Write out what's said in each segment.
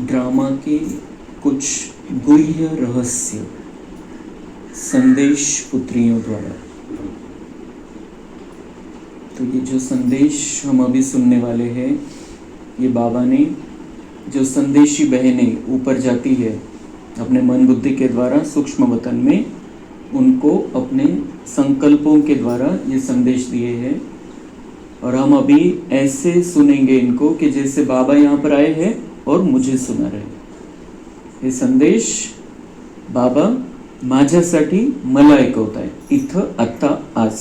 Drama के कुछ गुह्य रहस्य संदेश पुत्रियों द्वारा। तो ये जो संदेश हम अभी सुनने वाले हैं, ये बाबा ने जो संदेशी बहनें ऊपर जाती है अपने मन बुद्धि के द्वारा सूक्ष्म वतन में, उनको अपने संकल्पों के द्वारा ये संदेश दिए हैं। और हम अभी ऐसे सुनेंगे इनको कि जैसे बाबा यहाँ पर आए हैं और मुझे सुना रहे। हे संदेश बाबा माझ्यासाठी मला ऐकवताय इथं आता आज।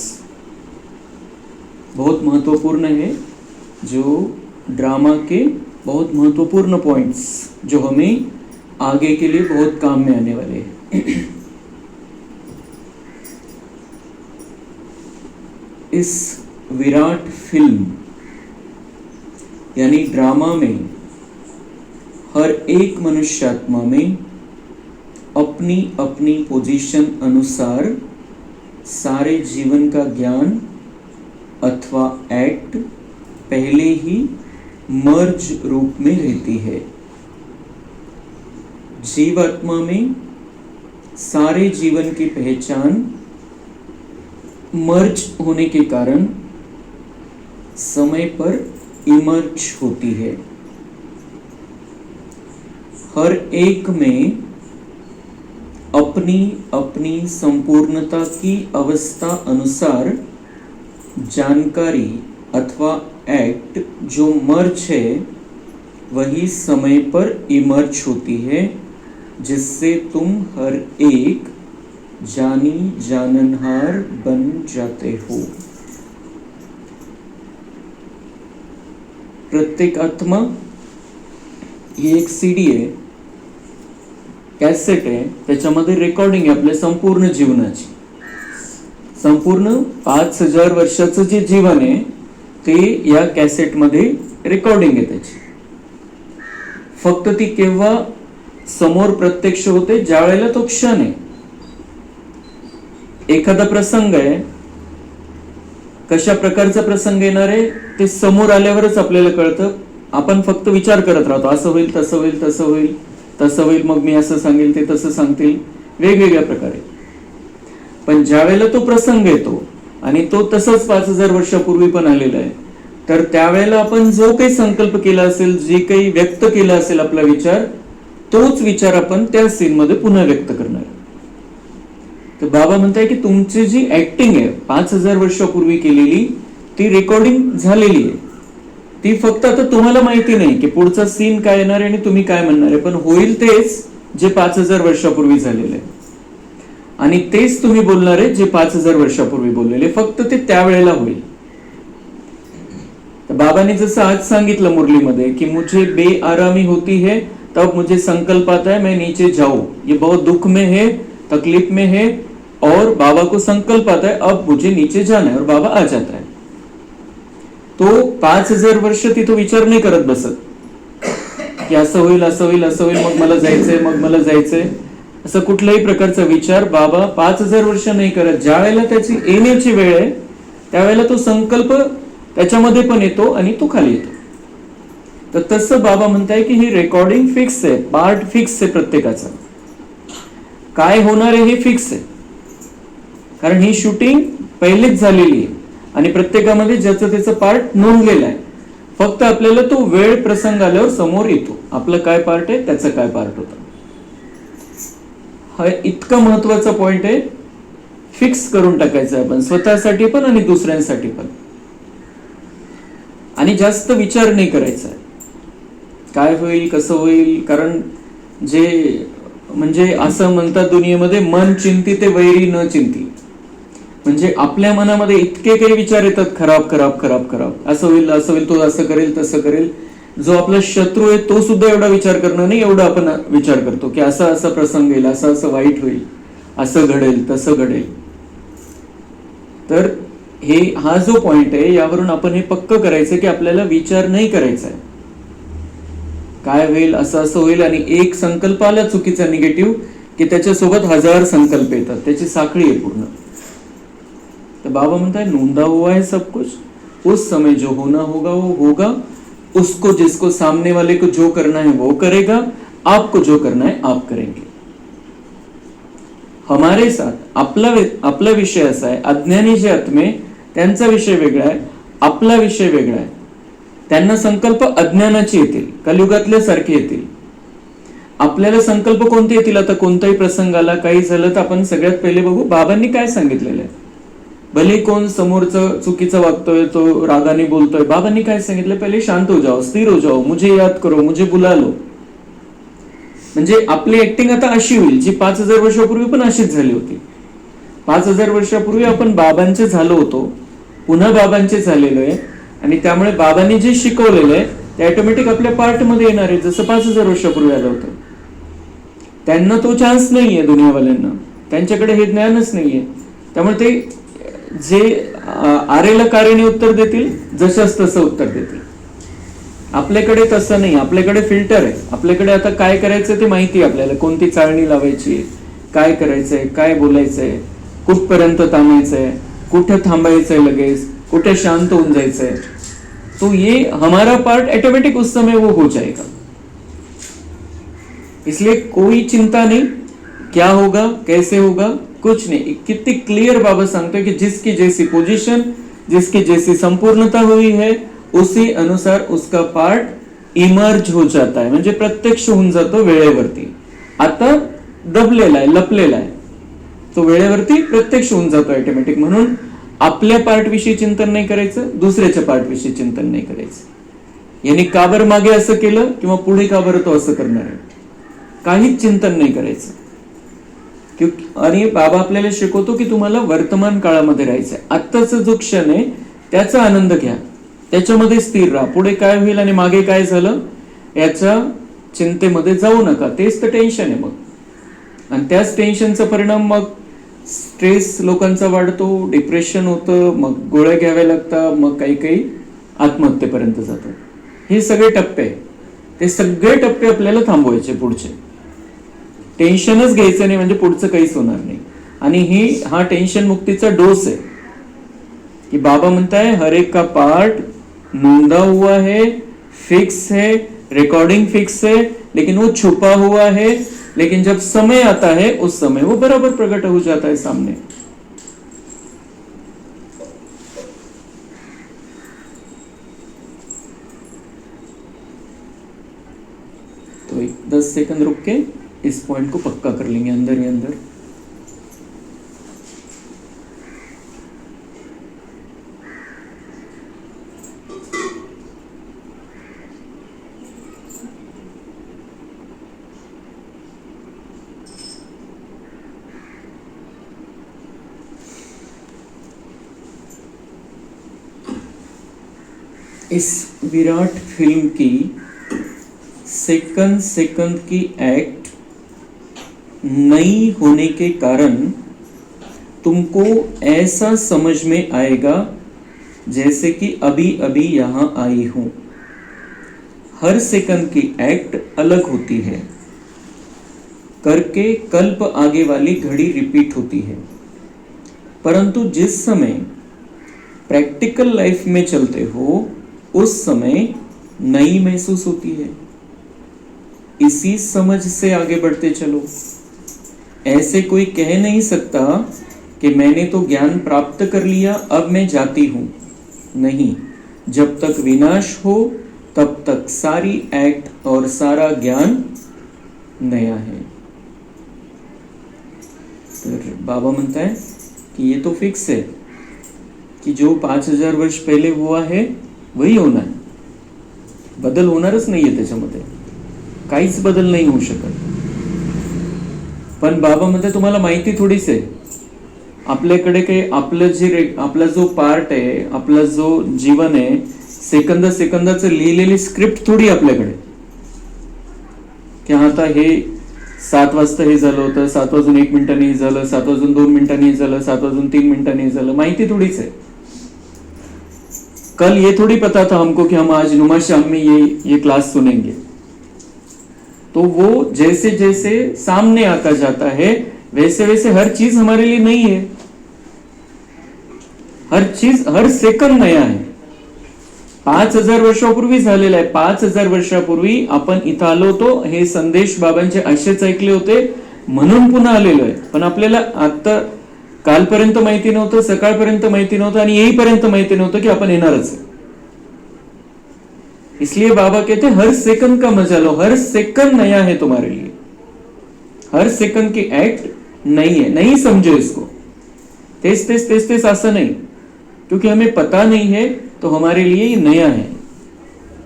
बहुत महत्वपूर्ण है, जो ड्रामा के बहुत महत्वपूर्ण पॉइंट्स जो हमें आगे के लिए बहुत काम में आने वाले हैं। इस विराट फिल्म यानी ड्रामा में हर एक मनुष्यात्मा में अपनी अपनी पोजीशन अनुसार सारे जीवन का ज्ञान अथवा एक्ट पहले ही मर्ज रूप में रहती है। जीवात्मा में सारे जीवन की पहचान मर्ज होने के कारण समय पर इमर्ज होती है। हर एक में अपनी अपनी संपूर्णता की अवस्था अनुसार जानकारी अथवा एक्ट जो मर्ज है वही समय पर इमर्ज होती है, जिससे तुम हर एक जानी जाननहार बन जाते हो। प्रत्येक आत्मा ही एक सीडी आहे, कॅसेट आहे, त्याच्यामध्ये रेकॉर्डिंग आहे आपल्या संपूर्ण जीवनाची। संपूर्ण 5000 वर्षाचं जे जीवन आहे ते या कॅसेटमध्ये रेकॉर्डिंग आहे त्याची। फक्त ती केव्हा समोर प्रत्यक्ष होते, ज्या वेळेला तो क्षण आहे। एखादा प्रसंग आहे, कशा प्रकारचा प्रसंग येणार आहे ते समोर आल्यावरच आपल्याला कळतं। आपण फक्त विचार करत राहतो, असं होईल तसं होईल तसं होईल तसं होईल, मग मी असं सांगेल ते तसं सांगतील, वेगवेगळ्या प्रकारे। पण ज्या वेळेला तो प्रसंग येतो आणि तो तसंच 5000 वर्षापूर्वी पण आलेला आहे, तर त्यावेळेला आपण जो काही संकल्प केला असेल, जे काही व्यक्त केला असेल आपला विचार, तोच विचार आपण त्या सीन मध्ये पुन्हा व्यक्त करणार। तर बाबा म्हणताय की तुमची जी ऍक्टिंग आहे 5000 वर्षापूर्वी केलेली, ती रेकॉर्डिंग झालेली आहे। ती फक्त आता तुम्हाला माहिती नाही की पुढचा सीन काय येणार आहे आणि तुम्ही काय म्हणणार आहे, पण होईल तेच जे 5000 वर्षापूर्वी झालेलं आहे आणि तेच तुम्ही बोलणार आहे जे 5000 वर्षापूर्वी बोललेले, फक्त ते त्यावेळेला होईल। तर बाबांनी जसं आज सांगितलं मुरलीमध्ये की मुझे बेआरामी होती है तब मुझे संकल्प आता है मैं नीचे जाऊं, ये बहुत दुख में है, तकलीफ में है, और बाबा को संकल्प आता है अब मुझे नीचे जाना है, और बाबा आ जाता है। तो 5000 वर्ष तिथं विचार नाही करत बसत की असं होईल असं होईल असं होईल, मग मला जायचंय मग मला जायचंय, असं कुठल्याही प्रकारचा विचार बाबा 5000 वर्ष नाही करत। ज्या वेळेला त्याची येण्याची वेळ आहे त्यावेळेला तो संकल्प त्याच्यामध्ये पण येतो आणि तो खाली येतो। तर तसं बाबा म्हणताय की ही रेकॉर्डिंग फिक्स आहे, पार्ट फिक्स आहे प्रत्येकाचा। काय होणार आहे हे फिक्स आहे, कारण ही शूटिंग पहिलेच झालेली आहे आणि प्रत्येकामध्ये ज्याचं त्याचं पार्ट नोंदलेलं आहे। फक्त आपल्याला तो वेळ प्रसंग आल्यावर समोर येतो आपलं काय पार्ट आहे, त्याचं काय पार्ट होतं। हा इतका महत्वाचा पॉइंट आहे, फिक्स करून टाकायचं आपण स्वतःसाठी पण आणि दुसऱ्यांसाठी पण। आणि जास्त विचार नाही करायचा काय होईल कसं होईल, कारण जे म्हणजे असं म्हणतात दुनियेमध्ये मन चिंती ते वैरी न चिंती। म्हणजे आपल्या मनामध्ये इतके काही विचार येतात, खराब खराब खराब खराब, असं होईल तो असं करेल तसं करेल। जो आपला शत्रू आहे तो सुद्धा एवढा विचार करणार नाही एवढा आपण विचार करतो की असा असा प्रसंग येईल, असं असं वाईट होईल, असं घडेल तसं घडेल। तर हा जो पॉइंट आहे यावरून आपण हे पक्क करायचं की आपल्याला विचार नाही करायचा आहे काय होईल असं असं होईल। आणि एक संकल्प आला चुकीचा निगेटिव्ह की त्याच्यासोबत 1000 संकल्प येतात, त्याची साखळी आहे पूर्ण. तो बाबा म्हणता है नूंदा हुआ है सब कुछ, उस समय जो होना होगा वो होगा, उसको जिसको सामने वाले को जो करना है वो करेगा, आपको जो करना है आप करेंगे. हमारे साथ आपला विषय असा आहे, अज्ञानीचे आत्मे त्यांचा विषय वेगळा आहे, आपला विषय वेगळा आहे. त्यांना संकल्प अज्ञानाचे येतील, कलियुगातल्या सारखे येतील. आपल्याला संकल्प कोणते येतील? आता कोणताही प्रसंग आला, काही झालं तर आपण सगळ्यात पहिले बघू बाबांनी काय सांगितलेलं आहे. भले कोण समोरचं चुकीचं वागतोय, तो रागाने बोलतोय, बाबांनी काय सांगितलं? पहिले शांत हो जाओ, स्थिर हो जाओ, मुझे याद करो, मुझे बुला लो. म्हणजे आपली ऍक्टिंग आता अशी होईल जी 5000 वर्षापूर्वी पण अशीच झाली होती. 5000 वर्षापूर्वी आपण बाबांचे झालो होतो, पुन्हा बाबांचे झालेलो आहे, आणि त्यामुळे बाबांनी जे शिकवलेलं आहे ते ऑटोमॅटिक आपल्या पार्ट मध्ये येणार आहे, जसं 5000 वर्षापूर्वी आलं होतं. त्यांना तो चान्स नाहीये, दुनियावाल्यांना त्यांच्याकडे हे ज्ञानच नाहीये. त्यामुळे ते जे आरेला कारेने उत्तर देतील, जशाच तसं उत्तर देतील. आपल्याकडे तसं नाही, आपल्याकडे फिल्टर आहे. आपल्याकडे आता काय करायचं ते माहिती आहे आपल्याला, कोणती चाळणी लावायची, काय करायचंय, काय बोलायचंय, कुठपर्यंत थांबायचंय, कुठे थांबायचंय, लगेच कुठे शांत होऊन जायचंय. तो ये हमारा पार्ट ऑटोमेटिक उस समय वो हो जाएगा. इसलिए कोई चिंता नहीं, क्या होगा कैसे होगा कुछ नहीं. कितनी क्लियर बाबा सांगतोय की जिसकी जैसी पोजीशन, जिसकी जैसी संपूर्णता हुई है, उसी अनुसार उसका पार्ट इमर्ज हो जाता है, म्हणजे प्रत्यक्ष होऊन जातो वेळेवरती. आता दबलेला आहे, लपलेला आहे, तो वेळेवरती प्रत्यक्ष होऊन जातो ऑटोमॅटिक. म्हणून आपल्या पार्ट विषयी चिंतन नाही करायचं, दुसऱ्याच्या पार्ट विषयी चिंतन नाही करायचं. यांनी का बरं मागे असं केलं किंवा पुढे का बरं तो असं करणार आहे, काहीच चिंतन नाही करायचं. आणि बाबा आपल्याला शिकवतो की तुम्हाला वर्तमान काळामध्ये राहायचंय. आत्ताचा जो क्षण आहे त्याचा आनंद घ्या, त्याच्यामध्ये स्थिर राहा. पुढे काय होईल आणि मागे काय झालं याच्या चिंतेमध्ये जाऊ नका. तेच तर टेन्शन आहे मग, आणि त्याच टेन्शनचा परिणाम मग स्ट्रेस लोकांचा वाढतो, डिप्रेशन होतं, मग गोळ्या घ्याव्या लागतात, मग काही काही आत्महत्येपर्यंत जातात. हे सगळे टप्पे, ते सगळे टप्पे आपल्याला थांबवायचे. पुढचे टेन्शनच घ्यायचं नाही, म्हणजे पुढचं काहीच होणार नाही. आणि हा टेन्शन मुक्तीचा डोस आहे कि बाबा म्हणताय हर एक का पार्ट नूंदा हुआ है, फिक्स है, रिकॉर्डिंग फिक्स है, लेकिन वो छुपा हुआ है. लेकिन जब समय आता है उस समय वो बराबर प्रकट हो जाता है सामने. तो 10 सेकंड रुक के इस पॉइंट को पक्का कर लेंगे अंदर ही अंदर. इस विराट फिल्म की सेकंड सेकंड की एक्ट नई होने के कारण तुमको ऐसा समझ में आएगा जैसे कि अभी अभी यहां आई हूं. हर सेकंड की एक्ट अलग होती है, करके कल्प आगे वाली घड़ी रिपीट होती है. परंतु जिस समय प्रैक्टिकल लाइफ में चलते हो उस समय नई महसूस होती है. इसी समझ से आगे बढ़ते चलो. ऐसे कोई कह नहीं सकता कि मैंने तो ज्ञान प्राप्त कर लिया, अब मैं जाती हूं. नहीं, जब तक विनाश हो तब तक सारी एक्ट और सारा ज्ञान नया है. तर बाबा म्हणता है कि ये तो फिक्स है कि जो 5000 वर्ष पहले हुआ है वही होणार, बदल होणारच नाहीये, त्याच्यामध्ये काहीच बदल नाही होऊ शकत. पण बाबा म्हणते तुम्हाला माहिती थोडीच आहे, आपल्याकडे काही आपला जो पार्ट आहे, आपला जो जीवन आहे, सेकंद सेकंदाचं लिहिलेली स्क्रिप्ट थोडी आपल्याकडे की आता हे 7 वाजता हे झालं होतं, 7 वाजून 1 मिनिटांनी झालं, 7 वाजून 2 मिनिटांनी झालं, 7 वाजून 3 मिनिटांनी झालं. माहिती थोडीच आहे. कल ये थोड़ी पता था हमको कि हम आज नुमा शाम में ये क्लास सुनेंगे. तो वो जैसे जैसे सामने आता जाता है वैसे वैसे हर चीज हमारे लिए नई है, हर चीज हर सेकंद नया आहे. 5000 वर्षापूर्वी झालेला आहे. 5000 वर्षापूर्वी आपण इथं आलो होतो, हे संदेश बाबांचे असेच ऐकले होते म्हणून पुन्हा आलेलो आहे. पण आपल्याला आता कालपर्यंत माहिती नव्हतं, सकाळपर्यंत माहिती नव्हतं आणि येईपर्यंत माहिती नव्हतं की आपण येणारच आहे. इसलिए बाबा कहते हैं हर सेकंड का मजा लो, हर सेकंड नया है तुम्हारे लिए, हर सेकंड की एक्ट नई है. नहीं समझो इसको तेज तेज तेज तेज ऐसा नहीं, क्योंकि हमें पता नहीं है तो हमारे लिए ये नया है.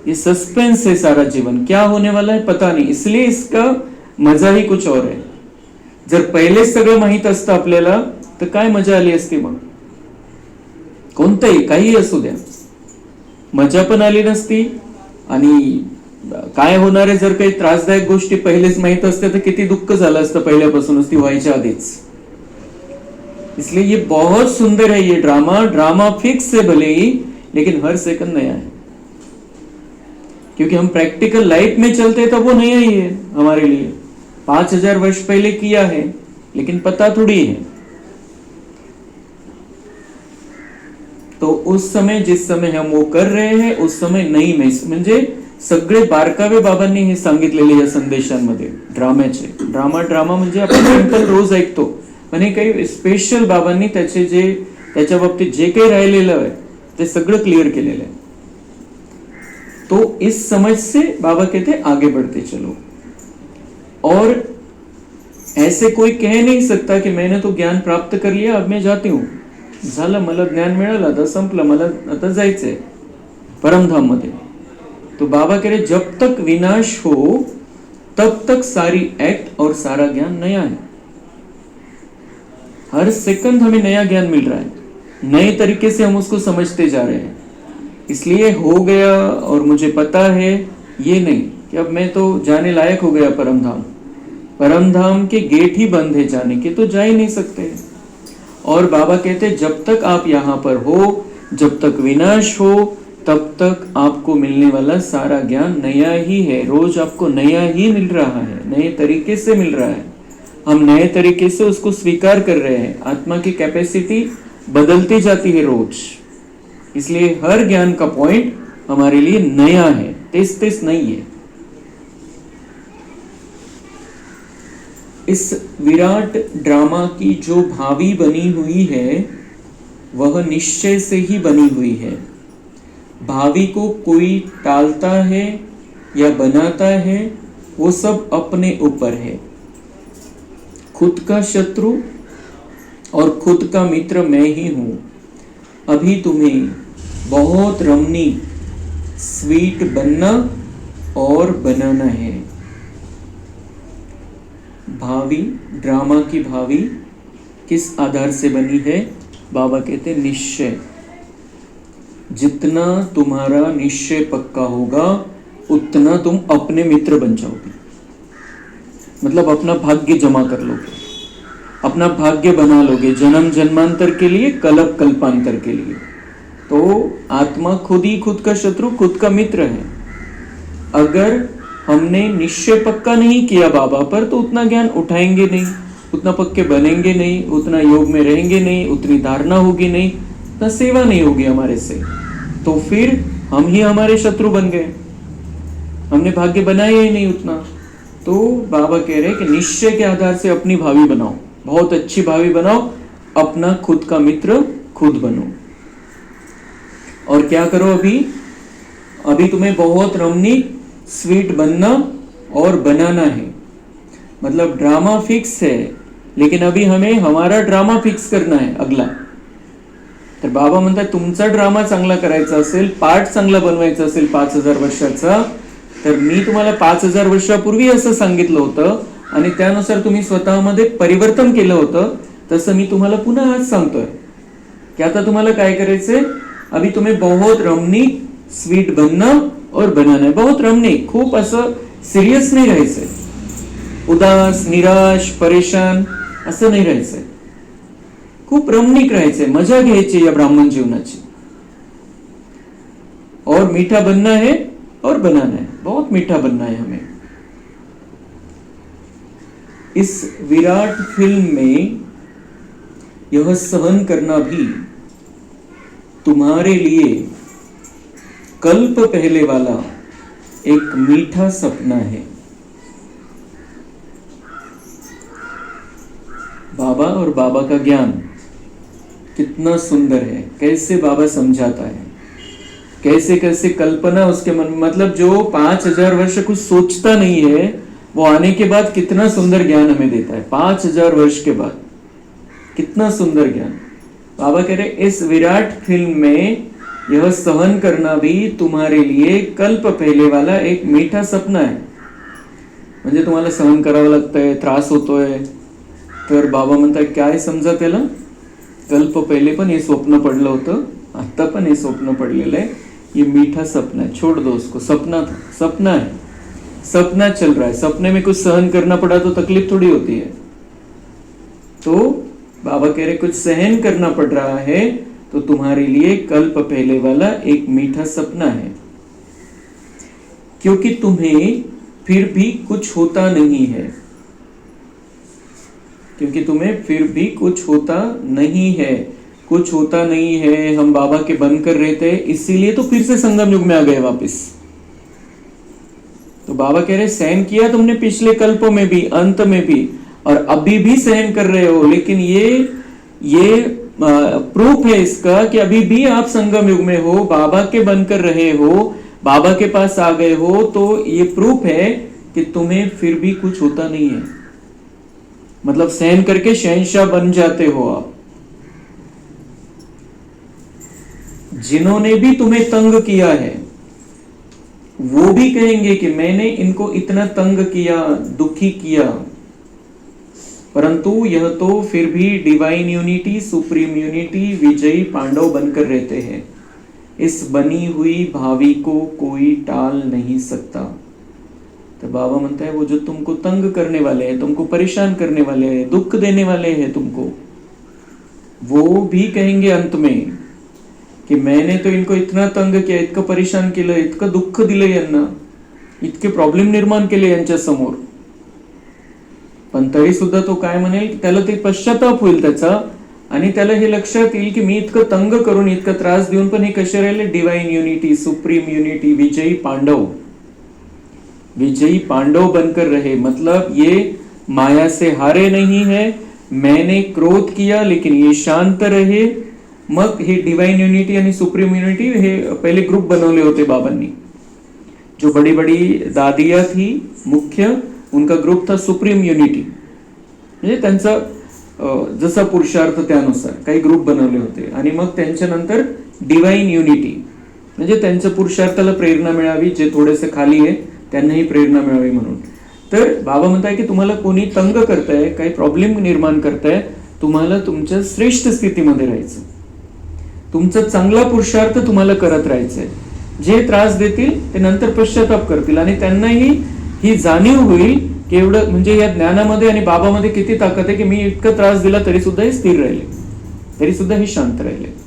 ये सस्पेंस है सारा जीवन, क्या होने वाला है पता नहीं, इसलिए इसका मजा ही कुछ और है. जर पहिलेच सगळं माहित असतं आपल्याला तर काय मजा आली असती. मग कोणतंही काही असू द्या मजा पण आली नसती. आणि काय होणार आहे जर काही त्रासदायक गोष्टी पहिलेच माहित असते तर किती दुःख झालं असतं पहिल्यापासूनच ती व्हायच्या आधीच. इसलिए ये बहुत सुंदर है ये ड्रामा. ड्रामा फिक्स है भले ही, लेकिन हर सेकंड नया है. क्योंकि हम प्रैक्टिकल लाइफ में चलते हैं तो वो नया ही है हमारे लिए. 5000 वर्ष पहले किया है लेकिन पता थोड़ी है. तो उस समय जिस समय हम वो कर रहे हैं उस समय नाही म्हणजे सगळे बारकावे बाबांनी हे सांगितलेले या संदेशांमध्ये ड्राम्याचे. ड्रामा म्हणजे आपण सिंपल रोज ऐकतो, पण हे काही स्पेशल बाबांनी त्याच्या बाबतीत जे काही राहिलेलं आहे ते सगळं क्लिअर केलेलं आहे. तो इस समझ से बाबा कहते आगे बढ़ते चलो. और ऐसे कोई कह नहीं सकता कि मैंने तो ज्ञान प्राप्त कर लिया अब मैं जाती हूं, झालं मला ज्ञान मिळालं आता संपलं, मला आता जायचंय परमधाम मध्ये. तो बाबा कह रहे जब तक विनाश हो तब तक सारी एक्ट और सारा ज्ञान नया है. हर सेकंड हमें नया ज्ञान मिल रहा है, नए तरीके से हम उसको समझते जा रहे हैं. इसलिए हो गया और मुझे पता है ये नहीं कि अब मैं तो जाने लायक हो गया परमधाम. परमधाम के गेट ही बंद है, जाने के तो जा ही नहीं सकते. और बाबा कहते जब तक आप यहां पर हो, जब तक विनाश हो, तब तक आपको मिलने वाला सारा ज्ञान नया ही है. रोज आपको नया ही मिल रहा है, नए तरीके से मिल रहा है. हम नए तरीके से उसको स्वीकार कर रहे हैं. आत्मा की कैपेसिटी बदलती जाती है रोज, इसलिए हर ज्ञान का पॉइंट हमारे लिए नया है, तेज नहीं है. इस विराट ड्रामा की जो भावी बनी हुई है वह निश्चय से ही बनी हुई है. भावी को कोई टालता है या बनाता है वो सब अपने ऊपर है. खुद का शत्रु और खुद का मित्र मैं ही हूं. अभी तुम्हें बहुत रमणी स्वीट बनना और बनाना है. भावी ड्रामा की भावी किस आधार से बनी है? बाबा कहते निश्चय. जितना तुम्हारा निश्चय पक्का होगा उतना तुम अपने मित्र बन जाओगे. मतलब अपना भाग्य जमा कर लोगे, अपना भाग्य बना लोगे जन्म जन्मांतर के लिए, कल्प कल्पांतर के लिए. तो आत्मा खुद ही खुद का शत्रु खुद का मित्र है. अगर हमने निश्चय पक्का नहीं किया बाबा पर तो उतना ज्ञान उठाएंगे नहीं, उतना पक्के बनेंगे नहीं, उतना योग में रहेंगे नहीं, उतनी धारणा होगी नहीं, उतना सेवा नहीं होगी हमारे से. तो फिर हम ही हमारे शत्रु बन गए, हमने भाग्य बनाया ही नहीं उतना. तो बाबा कह रहे हैं कि निश्चय के आधार से अपनी भावी बनाओ, बहुत अच्छी भावी बनाओ, अपना खुद का मित्र खुद बनो. और क्या करो? अभी तुम्हें बहुत रमणीक स्वीट बनना और बनाना है. मतलब ड्रामा फिक्स है, लेकिन अभी हमें हमारा ड्रामा फिक्स करना है अगला. तर बाबा म्हणतात तुमचा ड्रामा चांगला करायचा असेल, पार्ट चांगला बनवायचा असेल 5000 वर्षाचा, तर मी तुम्हाला 5000 वर्षापूर्वी असं सांगितलं होतं आणि त्यानुसार तुम्ही स्वतःमध्ये परिवर्तन केलं होतं. तसं मी तुम्हाला पुन्हा आज सांगतोय की आता तुम्हाला काय करायचंय. अभी तुम्हें बहुत रमणीक स्वीट बनना और बनाना है. बहुत रमणीक, खूप असं सिरियस नाही राहायचंय, उदास निराश परेशान असं नाही राहायचंय. खूप रमणीक राहायचंय, मजा घ्यायची या ब्राह्मण जीवनाची. और मीठा बनना है और बनाना है, बहुत मीठा बनना है हमें. इस विराट फिल्म में यह सहन करना भी तुम्हारे लिए कल्प पहले वाला एक मीठा सपना है। बाबा और बाबा का ज्ञान कितना सुंदर है, कैसे बाबा समझाता है, कैसे कैसे कल्पना उसके मन, मतलब जो 5000 वर्ष कुछ सोचता नहीं है वो आने के बाद कितना सुंदर ज्ञान हमें देता है। 5000 वर्ष के बाद कितना सुंदर ज्ञान। बाबा कह रहे इस विराट फिल्म में यह सहन करना भी तुम्हारे लिए कल्प पहले वाला एक मीठा सपना है। म्हणजे तुम्हाला सहन करावं लागतंय, त्रास होतोय, तर बाबा म्हणतात काय समजा त्याला, कल्प पहिले पण हे स्वप्न पडलं होतं, आता पण हे स्वप्न पडलेलं है, ये मीठा सपना है, छोड़ दो उसको। सपना था, सपना है, सपना चल रहा है, सपने में कुछ सहन करना पड़ा तो तकलीफ थोड़ी होती है। तो बाबा कह रहे कुछ सहन करना पड़ रहा है तो तुम्हारे लिए कल्प पहले वाला एक मीठा सपना है, क्योंकि तुम्हें फिर भी कुछ होता नहीं है, क्योंकि तुम्हें फिर भी कुछ होता नहीं है, कुछ होता नहीं है। हम बाबा के बनकर रहते, इसीलिए तो फिर से संगम युग में आ गए वापस। तो बाबा कह रहे सहन किया तुमने पिछले कल्पों में भी, अंत में भी, और अभी भी सहन कर रहे हो, लेकिन ये प्रूफ है इसका कि अभी भी आप संगम युग में हो, बाबा के बनकर रहे हो, बाबा के पास आ गए हो, तो ये प्रूफ है कि तुम्हें फिर भी कुछ होता नहीं है। मतलब सहन करके शहंशाह बन जाते हो आप। जिन्होंने भी तुम्हें तंग किया है वो भी कहेंगे कि मैंने इनको इतना तंग किया, दुखी किया, परंतु यह तो फिर भी डिवाइन यूनिटी, सुप्रीम यूनिटी, विजयी पांडव बनकर रहते हैं। इस बनी हुई भावी को कोई टाल नहीं सकता। तो बाबा म्हणता है वो जो तुमको तंग करने वाले हैं, तुमको परेशान करने वाले हैं, दुख देने वाले हैं तुमको, वो भी कहेंगे अंत में की मैंने तो इनको इतना तंग किया, इतकं परेशान केलं, इतकं दुःख दिलं यांना, इतके प्रॉब्लेम निर्माण केले यांच्या समोर, पण तरी सुद्धा तो काय म्हणेल, त्याला ते पश्चाताप होईल त्याचा, आणि त्याला हे लक्षात येईल की मी इतकं तंग करून, इतकं त्रास देऊन पण हे कसे राहिले, डिवाइन यूनिटी, सुप्रीम यूनिटी, विजयी पांडव, विजयी पांडव बनकर रहे। मतलब ये माया से हारे नहीं है, मैंने क्रोध किया लेकिन ये शांत रहे। मग हे डिवाइन यूनिटी आणि सुप्रीम यूनिटी हे पहिले ग्रुप बनवले होते बाबांनी। जो बड़ी बड़ी दादिया थी मुख्य, उनका ग्रुप था सुप्रीम यूनिटी, म्हणजे त्यांचा जसा पुरुषार्थ त्यानुसार काही ग्रुप बनवले होते। आणि मग त्यांच्यानंतर डिवाइन युनिटी, म्हणजे त्यांच्या पुरुषार्थाला प्रेरणा मिळावी, जे थोडेसे खाली आहे त्यांनाही प्रेरणा मिळावी म्हणून। तर बाबा म्हणताय की तुम्हाला कोणी तंग करताय, काही प्रॉब्लेम निर्माण करताय, तुम्हाला तुमच्या श्रेष्ठ स्थितीमध्ये राहायचं, तुमचा चांगला पुरुषार्थ तुम्हाला करत राहायचंय। जे त्रास देतील ते नंतर पश्चाताप करतील आणि त्यांनाही ही जाणीव होईल की एवढं, म्हणजे या ज्ञानामध्ये आणि बाबामध्ये किती ताकद आहे की मी इतका त्रास दिला तरी सुद्धा हे स्थिर राहिले, तरी सुद्धा हे शांत राहिले।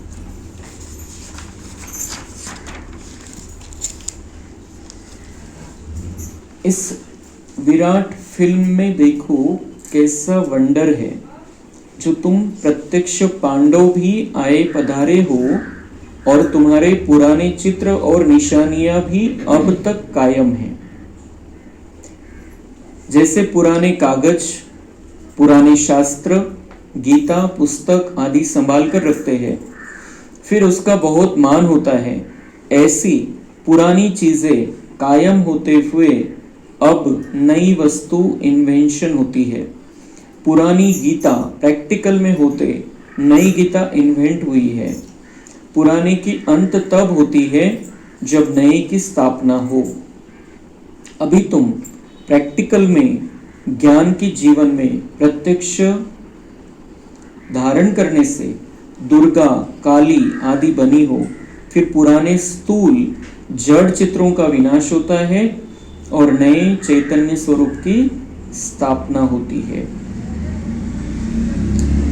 इस विराट फिल्म में देखो कैसा वंडर है, जो तुम प्रत्यक्ष पांडव भी आए पधारे हो और तुम्हारे पुराने चित्र और निशानियां भी अब तक कायम हैं। जैसे पुराने कागज, पुराने शास्त्र, गीता, पुस्तक आदि संभाल कर रखते हैं, फिर उसका बहुत मान होता है, ऐसी पुरानी चीजें कायम होते हुए अब नई वस्तु इन्वेंशन होती है। पुरानी गीता प्रैक्टिकल में होते नई गीता इन्वेंट हुई है। पुराने की अंत तब होती है जब नए की स्थापना हो। अभी तुम प्रैक्टिकल में ज्ञान की जीवन में प्रत्यक्ष धारण करने से दुर्गा, काली आदि बनी हो, फिर पुराने स्थूल जड़ चित्रों का विनाश होता है और नए चैतन्य स्वरूप की स्थापना होती है।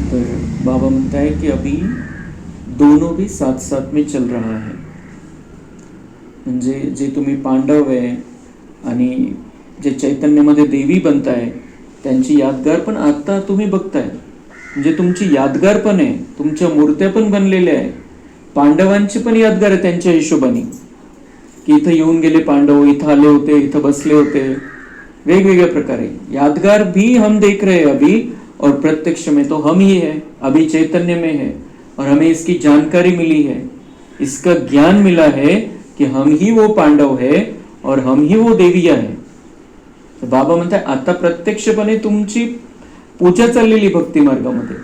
तो बाबा म्हणता है कि अभी दोनों भी साथ साथ में चल रहा है। म्हणजे जे तुम्ही पांडव आहे आणि जे चैतन्यामध्ये देवी बनताय, त्यांची यादगार पण आता तुम्ही बघताय, म्हणजे तुमची यादगार पण आहे, तुमच्या मूर्त्या पण बनलेल्या आहे. पांडवांची पण यादगार आहे त्यांच्या हिशोबाने, की इथं येऊन गेले पांडव, इथं आले होते, इथं बसले होते, वेगवेगळ्या प्रकारे यादगार भी हम देख रहे हैं अभी, और प्रत्यक्ष में तो हम ही है, अभी चैतन्य में है, और हमें इसकी जानकारी मिली है, इसका ज्ञान मिला है की हम ही वो पांडव है और हम ही वो देविया है. तर बाबा म्हणतात आता प्रत्यक्षपणे तुमची पूजा चाललेली भक्ती मार्गामध्ये,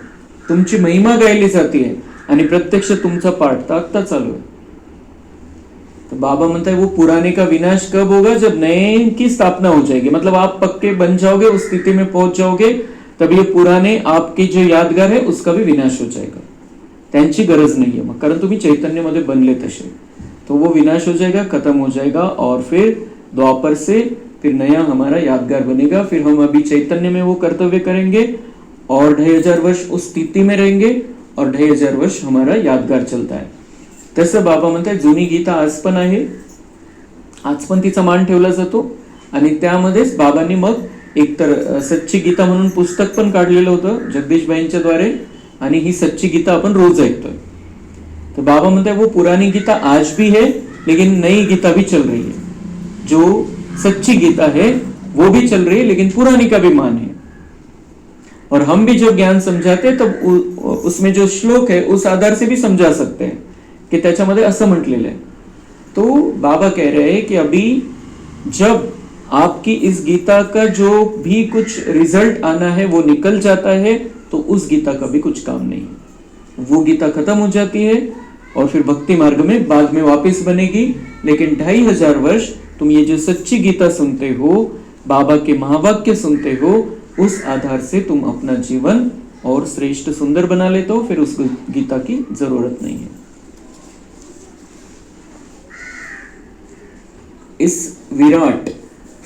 तुमची महिमा गायली जाते आणि प्रत्यक्ष तुमचा पाठ आता चालू आहे. तो बाबा म्हणता है वो पुराने का विनाश कब होगा, जब नए की स्थापना हो जाएगी. मतलब आप पक्के बन जाओगे, उस स्थिति में पहुंच जाओगे, तब ये पुराने आपके जो यादगार है उसका भी विनाश हो जाएगा. त्यांची गरज नाहीये मग, कारण तुम्ही चैतन्यमध्ये बनले तसे. तो वो विनाश हो जाएगा, खत्म हो जाएगा, और फिर द्वापर से फिर नया हमारा यादगार बनेगा. फिर हम अभी चैतन्य में वो कर्तव्य करेंगे और 2500 वर्ष उस स्थिति में रहेंगे और 2500 वर्ष हमारा यादगार चलता है. तसं बाबा म्हणतात जुनी गीता आज पण आहे, आज पण तिचा मान ठेवला जातो. आणि त्यामध्येच बाबांनी मग एकतर सच्ची गीता म्हणून पुस्तक पण काढलेलं होतं जगदीश भाईंच्या द्वारे, आणि ही सच्ची गीता आपण रोज ऐकतोय. तो बाबा म्हणते वो पुरानी गीता आज भी है, लेकिन नई गीता भी चल रही है. जो सच्ची गीता है वो भी चल रही है, लेकिन पुरानी का भी मान है. और हम भी जो ज्ञान समझाते तो उसमें जो श्लोक है उस आधार से भी समझा सकते हैं कि त्याच्यामध्ये असं म्हटलेलं आहे. तो बाबा कह रहे हैं कि अभी जब आपकी इस गीता का जो भी कुछ रिजल्ट आना है वो निकल जाता है, तो उस गीता का भी कुछ काम नहीं. वो गीता खत्म हो जाती है और फिर भक्ति मार्ग में बाद में वापस बनेगी. लेकिन 2500 वर्ष तुम ये जो सच्ची गीता सुनते हो, बाबा के महावाक्य सुनते हो, उस आधार से तुम अपना जीवन और श्रेष्ठ सुंदर बना लेते हो. फिर उस गीता की जरूरत नहीं है. इस विराट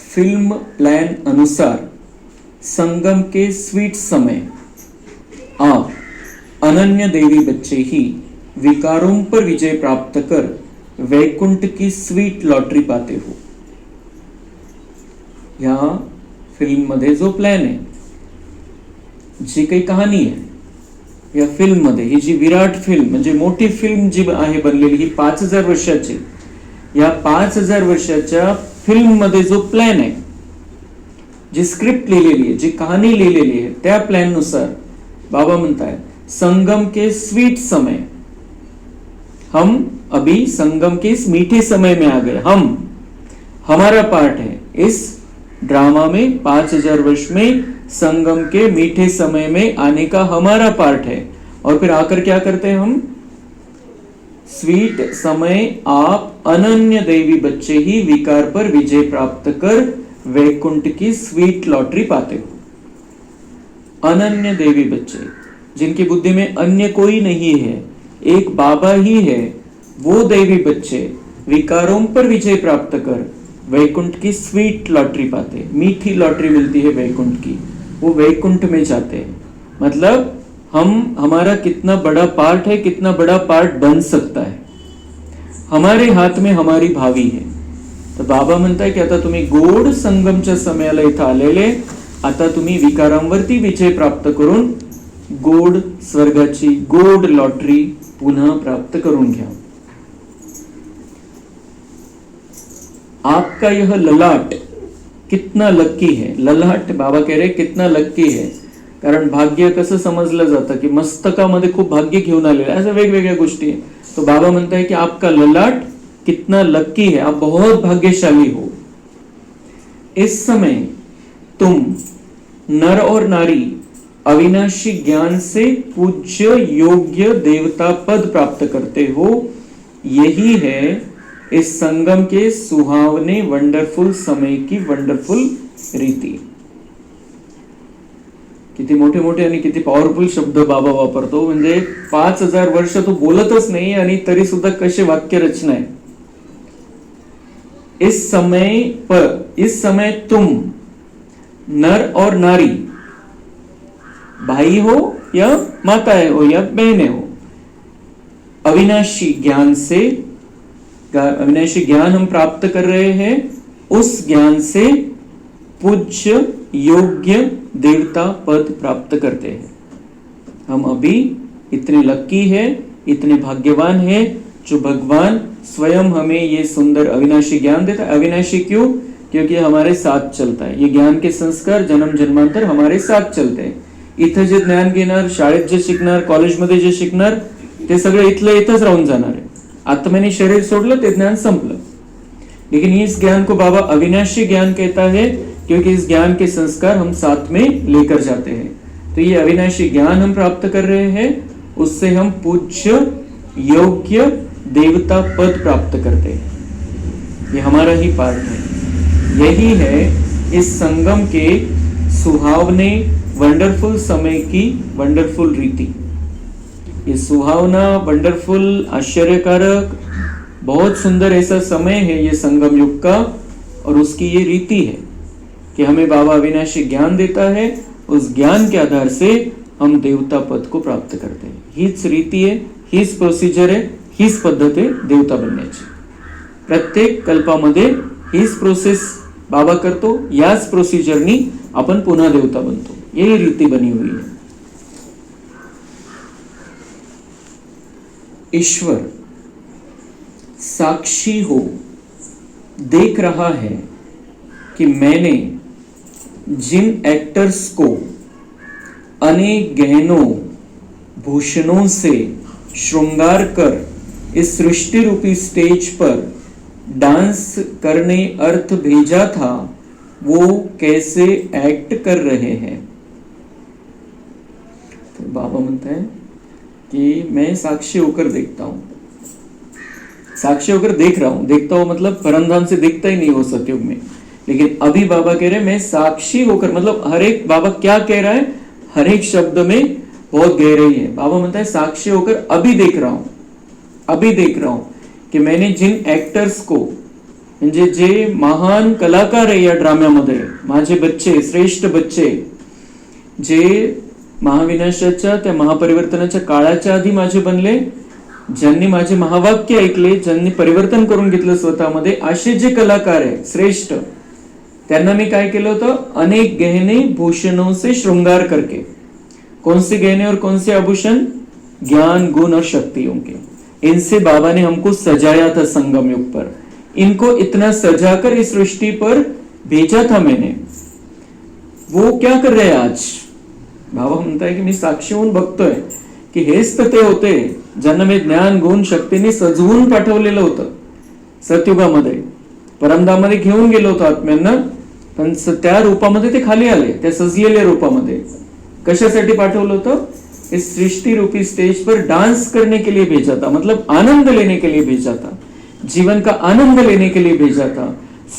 फिल्म प्लान अनुसार संगम के स्वीट समय आप अनन्य देवी बच्चे ही विकारों पर विजय प्राप्त कर वैकुंठ की स्वीट लॉटरी पाते हो. या फिल्म मध्ये जो प्लॅन आहे, जी काही कहाणी आहे या फिल्म मध्ये, ही जी विराट फिल्म म्हणजे मोठी फिल्म जी आहे बनलेली, ही 5000 वर्षाची, या 5000 वर्षाच्या फिल्म मध्ये जो प्लॅन आहे, जी स्क्रिप्ट लिहिलेली आहे, जी कहाणी लिहिलेली आहे, त्या प्लॅन नुसार बाबा म्हणताय संगम के स्वीट समय, हम अभी संगम के इस मीठे समय में आ गए. हमारा पार्ट है इस ड्रामा में, 5000 वर्ष में संगम के मीठे समय में आने का हमारा पार्ट है. और फिर आकर क्या करते हैं हम, स्वीट समय आप अनन्य देवी बच्चे ही विकार पर विजय प्राप्त कर वैकुंठ की स्वीट लॉटरी पाते हो. अनन्य देवी बच्चे, जिनकी बुद्धि में अन्य कोई नहीं है, एक बाबा ही है, वो देवी बच्चे विकारों पर विजय प्राप्त कर वैकुंठ की स्वीट लॉटरी पाते, मीठी लॉटरी मिलती है वैकुंठ की, वो वैकुंठ में जाते हैं. मतलब हमारा कितना बड़ा पार्ट है, कितना बड़ा पार्ट बन सकता है, हमारे हाथ में हमारी भावी है. तर बाबा म्हणताय की आता तुम्ही गोड संगमच्या समयाला इथं आलेले, आता तुम्ही विकारांवरती विजय प्राप्त करून गोड स्वर्गाची गोड लॉटरी पुन्हा प्राप्त करून घ्या. आपका यह ललाट कितना लक्की है. ललाट बाबा कह रहे कितना लक्की है, कारण भाग्य कसं समजलं जातं की मस्तकामध्ये खूप भाग्य घेऊन आलेलं आहे, असं वेगवेगळ्या गोष्टी आहे. तो बाबा म्हणता है कि आपका ललाट कितना लक्की है, आप बहुत भाग्यशाली हो. इस समय तुम नर और नारी अविनाशी ज्ञान से पूज्य योग्य देवता पद प्राप्त करते हो. यही है इस संगम के सुहावने वंडरफुल समय की वंडरफुल रीति. किती मोठे मोठे आणि किती पॉवरफुल शब्द बाबा वापरतो. म्हणजे 5000 वर्ष तो बोलतच नाही आणि तरी सुद्धा कसे वाक्य रचना आहे. इस समय तुम नर और नारी, भाई हो या माताएं हो या बहनें हो, अविनाशी ज्ञान से, अविनाशी ज्ञान हम प्राप्त कर रहे हैं, उस ज्ञान से पूज्य योग्य देवता पद प्राप्त करते हैं। हम अभी इतने लक्की है, इतने भाग्यवान है जो भगवान स्वयं हमें ये सुंदर अविनाशी ज्ञान देता है। अविनाशी क्यों? क्योंकि हमारे साथ चलता है। ये ज्ञान के संस्कार जन्म जन्मांतर हमारे साथ चलते हैं। इथं जे ज्ञान घेणार, शाळेत जे शिकणार, कॉलेजमध्ये जे शिकणार, ते सगळे इथले इथंच राहून जाणार आहे। आत्म्याने शरीर सोडलं ते ज्ञान संपलं। लेकिन इस ज्ञान को बाबा अविनाशी ज्ञान कहता है, क्योंकि इस ज्ञान के संस्कार हम साथ में लेकर जाते हैं। तो ये अविनाशी ज्ञान हम प्राप्त कर रहे हैं, उससे हम पूज्य योग्य देवता पद प्राप्त करते हैं। ये हमारा ही पार्ट है। यही है इस संगम के सुहावने वंडरफुल समय की वंडरफुल रीति। ये सुहावना, वंडरफुल, आश्चर्यकारक, बहुत सुंदर ऐसा समय है ये संगम युग का। और उसकी ये रीति है कि हमें बाबा अविनाशी ज्ञान देता है, उस ज्ञान के आधार से हम देवता पद को प्राप्त करते हैं। हीच रीती आहे, हीच प्रोसिजर आहे, हीच पद्धत आहे देवता बनण्याची। प्रत्येक कल्पामध्ये हीच प्रोसेस बाबा करतो, याच प्रोसिजरनी आपण पुन्हा देवता बनतो। यही रीति बनी हुई है। ईश्वर साक्षी हो, देख रहा है कि मैंने जिन एक्टर्स को अनेक गहनों भूषणों से श्रृंगार कर इस सृष्टि रूपी स्टेज पर डांस करने अर्थ भेजा था, वो कैसे एक्ट कर रहे हैं। तो बाबा म्हणता है कि मैं साक्षी होकर देखता हूं, साक्षी होकर देख रहा हूं। देखता हूं मतलब परमधाम से दिखता ही नहीं हो सतयुग में, लेकिन अभी बाबा कह रहे हैं मैं साक्षी होकर, मतलब हर एक, बाबा क्या कह रहा है, हर एक शब्द में बहुत गहराई है। बाबा म्हणता है साक्षी होकर अभी देख रहा हूं, अभी देख रहा हूं की मैंने जिन एक्टर्स को, म्हणजे जे महान कलाकार आहे या ड्राम्यामध्ये, माझे बच्चे, श्रेष्ठ बच्चे, जे महाविनाशाच्या त्या महापरिवर्तनाच्या काळाच्या आधी माझे बनले, ज्यांनी माझे महावाक्य ऐकले, ज्यांनी परिवर्तन करून घेतलं स्वतःमध्ये, असे जे कलाकार आहे श्रेष्ठ, त्यांना मी काय केलं होतं, अनेक गहने भूषणों से श्रृंगार करके। कौन से गहने और कौन से आभूषण? ज्ञान, गुण और शक्तियों के। इनसे बाबा ने हमको सजाया था संगम युग पर। इनको इतना सजाकर इस सृष्टि पर भेजा था मैंने। वो क्या कर रहे हैं आज? बाबा म्हणता है की मी साक्षी होऊन बघतोय की हेच तर ते होते ज्यांना मी ज्ञान, गुण, शक्तीने सजवून पाठवलेलं होतं सतयुगामध्ये। परमधामध्ये घेऊन गेलो होतो आत्म्यांना, पण त्या रूपामध्ये ते खाली आले, त्या सजलेल्या रूपामध्ये। कशासाठी पाठवलं होतं? इस सृष्टि रूपी स्टेज पर डांस करने के लिए भेजा था, मतलब आनंद लेने के लिए भेजा था, जीवन का आनंद लेने के लिए भेजा था,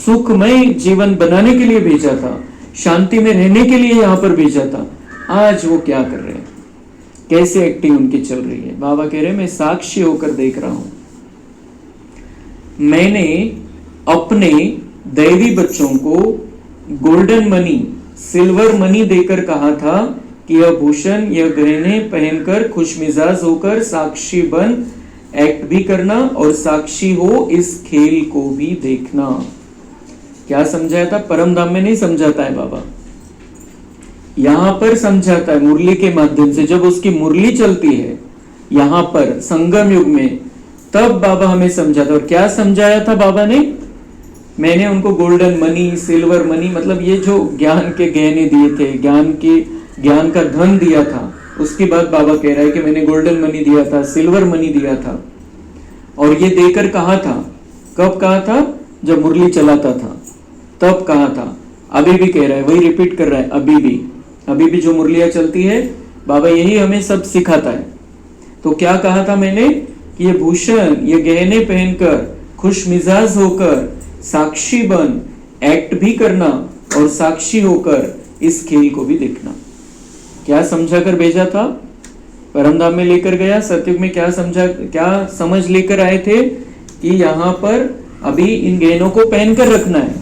सुखमय जीवन बनाने के लिए भेजा था, शांति में रहने के लिए यहां पर भेजा था। आज वो क्या कर रहे हैं, कैसे एक्टिंग उनकी चल रही है? बाबा कह रहे हैं मैं साक्षी होकर देख रहा हूं। मैंने अपने दैवी बच्चों को गोल्डन मनी, सिल्वर मनी देकर कहा था कि यह भूषण, यह गहने पहनकर खुशमिजाज होकर साक्षी बन एक्ट भी करना और साक्षी हो इस खेल को भी देखना। क्या समझाया था? परमधाम में नहीं समझाता है बाबा, यहां पर समझाता है मुरली के माध्यम से। जब उसकी मुरली चलती है यहां पर संगम युग में, तब बाबा हमें समझाता। और क्या समझाया था बाबा ने? मैंने उनको गोल्डन मनी, सिल्वर मनी, मतलब ये जो ज्ञान के गहने दिए थे, ज्ञान का धन दिया था, उसकी बात बाबा कह रहा है कि मैंने गोल्डन मनी दिया था, सिल्वर मनी दिया था। और ये देकर कहा था, कब कहा था? जब मुरली चलाता था तब कहा था। अभी भी कह रहा है, वही रिपीट कर रहा है, अभी भी जो मुरलियां चलती है बाबा यही हमें सब सिखाता है। तो क्या कहा था मैंने कि ये भूषण, ये गहने पहनकर खुश मिजाज होकर साक्षी बन एक्ट भी करना और साक्षी होकर इस खेल को भी देखना। क्या समझाकर भेजा था? परमधाम में लेकर गया, सतयुग में क्या समझा, क्या समझ लेकर आए थे कि यहां पर अभी इन गहनों को पहनकर रखना है,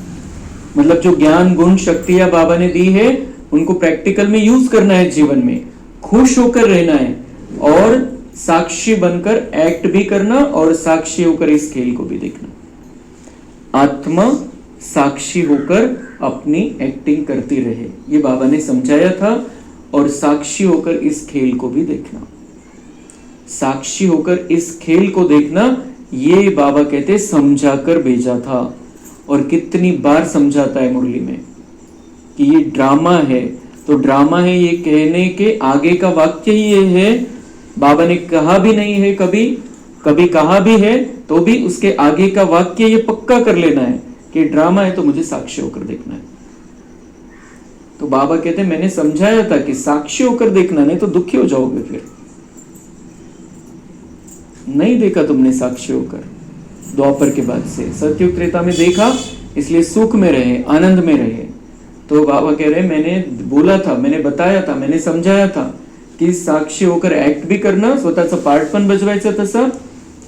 मतलब जो ज्ञान, गुण, शक्तियां बाबा ने दी है उनको प्रैक्टिकल में यूज करना है, जीवन में खुश होकर रहना है और साक्षी बनकर एक्ट भी करना और साक्षी होकर इस खेल को भी देखना। आत्मा साक्षी होकर अपनी एक्टिंग करती रहे। ये बाबा ने समझाया था। और साक्षी होकर इस खेल को भी देखना, साक्षी होकर इस खेल को देखना, ये बाबा कहते समझाकर भेजा था। और कितनी बार समझाता है मुरली में कि ये ड्रामा है, तो ड्रामा है ये कहने के आगे का वाक्य ही ये है। बाबा ने कहा भी नहीं है, कभी कभी कहा भी है तो भी उसके आगे का वाक्य ये पक्का कर लेना है कि ड्रामा है तो मुझे साक्षी होकर देखना है। तो बाबा कहते मैंने समझाया था कि साक्षी होकर देखना, नहीं तो दुखी हो जाओगे। फिर नहीं देखा तुमने साक्षी होकर, द्वापर के बाद से सतयुग त्रेता में देखा, इसलिए सुख में रहे, आनंद में रहे। तो बाबा कह रहे मैंने बोला था, मैंने बताया था, मैंने समझाया था की साक्षी होकर ऍक्ट बी करणं, स्वतःचं पार्ट पण बजवायचं तसं,